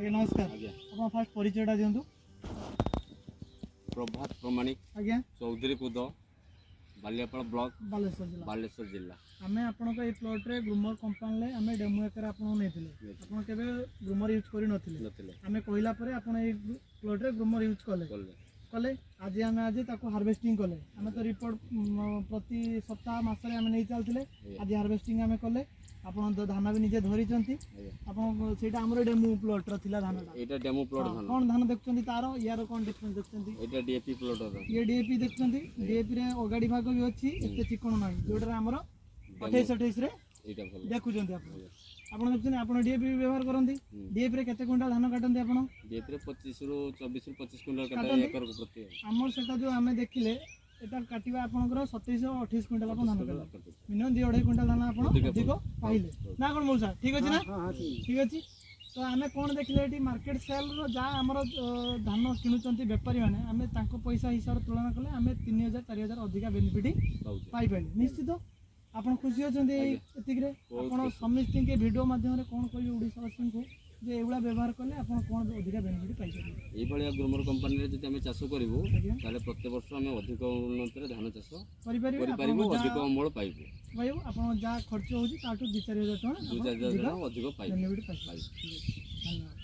आज्ञा नमस्कार आज्ञा आप फास्ट परिचयटा दिंतु प्रभात प्रमाणिक आज्ञा चौधरी कुद बालियापाड़ ब्लॉक बालेश्वर जिला आम आपण प्लॉट रे ग्रूमर कंपानी आम डेमो आकार आपके ग्रूमर यूज कर आम कहला प्लॉट रे ग्रूमर यूज कले कले आज आम आज हार्वेस्टिंग कले आम तो रिपोर्ट प्रति सप्ताह मसरे आम नहीं चलते आज हार्वेस्टिंग आम कले आप धान भी निजे धरी आमर डेमो प्लॉट धान एटा डेमो प्लॉट धान कौन धान देखते तार यार कौन डिफरेंस देखते एटा डीएपी प्लॉट ये डीएपी देखते डीएपी रे अगाड़ी भाग भी अच्छी एत चिकन ना जोटा आमर 28-28 रे एटा भल देखुं आप देखते आप डीएपी व्यवहार करते डीएपी रे केते क्विंटाल धान काटते आप डीएपी रे 25 रू 24 रू 25 क्विंटल काटा एकर को प्रति आमर सेटा जो आमे देखिले एटा काटिबा आपनकर 27-28 क्विंटाल आप धान काटला मिनिमम 2.5 क्विंटाल धान आप अधिक पाइले ना कोन मौसा ठीक अछि ना ठीक अछि तो आमे कोन देखिले एटी मार्केट सेल रो जा हमर धान किनुचंती व्यापारी माने आमे तांको पैसा हिसाब तुलना कले आमे 3000-4000 अधिक बेनिफिट पाई पाइले निश्चित आपण खुशी अछंती एतिक रे आपण समिति के वीडियो माध्यम रे कोन कोइ ओडिसावासी को जे एवला व्यवहार कले आपण कोन अधिक बेनिफिट पाइ सके एई भलिया ग्रोमर कंपनी रे जति हमें चाष करिवो ताले प्रत्येक वर्ष हमें अधिक उन्नति रे धान चाष करि परिबो अधिक अमल पाइबो भाइयो आपण जा खर्च होजी ताटू 2-4000 टका 2-4000 अधिक पाइबो बेनिफिट पाइ धन्यवाद।